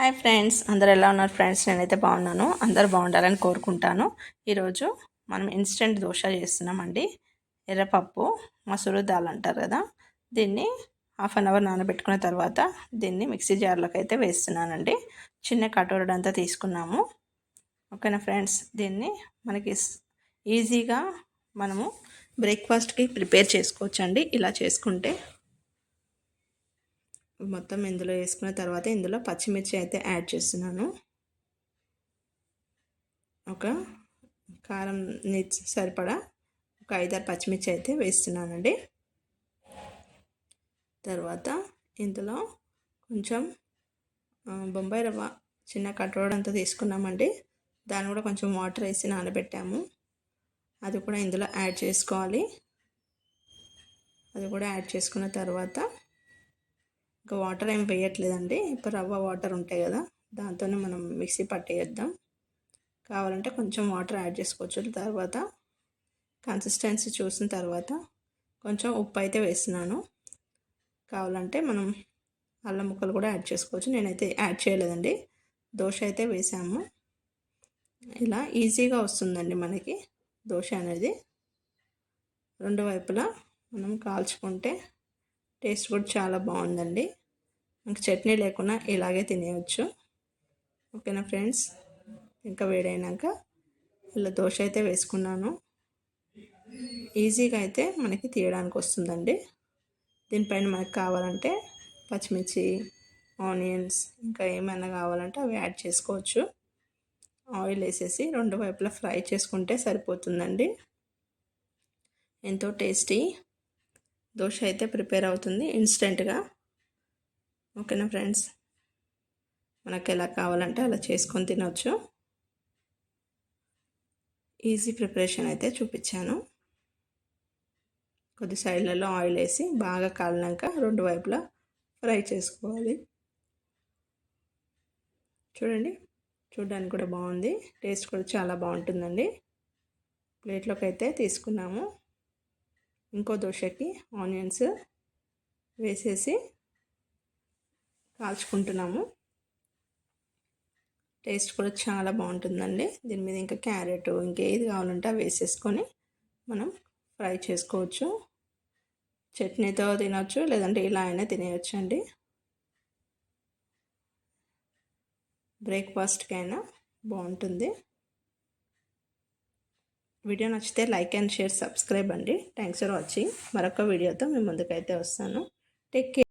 Hi friends, అందరు ఎలా ఉన్నారు ఫ్రెండ్స్? నేనైతే బాగున్నాను. అందరు బాగుండాలని కోరుకుంటాను. ఈరోజు మనం ఇన్స్టెంట్ దోశ చేస్తున్నామండి. ఎర్రపప్పు మసూరు దాల్ అంటారు కదా, దీన్ని హాఫ్ అన్ అవర్ నానబెట్టుకున్న తర్వాత దీన్ని మిక్సీ జార్లోకి అయితే వేస్తున్నానండి. చిన్న కటోరడంతా తీసుకున్నాము. ఓకేనా ఫ్రెండ్స్, దీన్ని మనకి ఈజీగా మనము బ్రేక్ఫాస్ట్కి ప్రిపేర్ చేసుకోవచ్చండి. ఇలా చేసుకుంటే మొత్తం ఇందులో వేసుకున్న తర్వాత ఇందులో పచ్చిమిర్చి అయితే యాడ్ చేస్తున్నాను. ఒక కారం సరిపడా ఒక 5-6 పచ్చిమిర్చి అయితే వేస్తున్నానండి. తర్వాత ఇందులో కొంచెం బొంబాయి రవ్వ చిన్న కటోర అంతా తీసుకున్నామండి. దాన్ని కూడా కొంచెం వాటర్ వేసి నానబెట్టాము. అది కూడా ఇందులో యాడ్ చేసుకోవాలి. అది కూడా యాడ్ చేసుకున్న తర్వాత ఇంకా వాటర్ ఏం వేయట్లేదండి. ఇప్పుడు రవ్వ వాటర్ ఉంటాయి కదా, దాంతోనే మనం మిక్సీ పట్టేద్దాం. కావాలంటే కొంచెం వాటర్ యాడ్ చేసుకోవచ్చు. తర్వాత కన్సిస్టెన్సీ చూసిన తర్వాత కొంచెం ఉప్పు అయితే వేస్తున్నాను. కావాలంటే మనం అల్లం ముక్కలు కూడా యాడ్ చేసుకోవచ్చు. నేనైతే యాడ్ చేయలేదండి. దోశ అయితే వేసాము. ఇలా ఈజీగా వస్తుందండి మనకి దోశ అనేది. రెండు వైపులా మనం కాల్చుకుంటే టేస్ట్ కూడా చాలా బాగుందండి. మనకి చట్నీ లేకుండా ఇలాగే తినేయచ్చు. ఓకేనా ఫ్రెండ్స్, ఇంకా వేడైనాక ఇలా దోశ అయితే వేసుకున్నాను. ఈజీగా అయితే మనకి తీయడానికి వస్తుందండి. దీనిపైన మనకు కావాలంటే పచ్చిమిర్చి, ఆనియన్స్ ఇంకా ఏమైనా కావాలంటే అవి యాడ్ చేసుకోవచ్చు. ఆయిల్ వేసేసి రెండు వైపులా ఫ్రై చేసుకుంటే సరిపోతుందండి. ఎంతో టేస్టీ దోశ అయితే ప్రిపేర్ అవుతుంది ఇన్స్టెంట్గా. ఓకేనా ఫ్రెండ్స్, మనకు ఎలా కావాలంటే అలా చేసుకొని తినవచ్చు. ఈజీ ప్రిపరేషన్ అయితే చూపించాను. కొద్ది సైడ్లలో ఆయిల్ వేసి బాగా కాలినాక రెండు వైపులా ఫ్రై చేసుకోవాలి. చూడండి, చూడడానికి కూడా బాగుంది. టేస్ట్ కూడా చాలా బాగుంటుందండి. ప్లేట్లోకి అయితే తీసుకున్నాము. ఇంకో దోశకి ఆనియన్స్ వేసేసి కాల్చుకుంటున్నాము. టేస్ట్ కూడా చాలా బాగుంటుందండి. దీని మీద ఇంకా క్యారెట్ ఇంకేది కావాలంటే అవి వేసేసుకొని మనం ఫ్రై చేసుకోవచ్చు. చట్నీతో తినవచ్చు, లేదంటే ఇలా అయినా తినేయచ్చు అండి. బ్రేక్ఫాస్ట్కి అయినా బాగుంటుంది. వీడియో నచ్చితే లైక్ అండ్ షేర్, సబ్స్క్రైబ్ అండి. Thanks for watching. మరొక వీడియోతో మీ ముందుకైతే వస్తాను. Take care.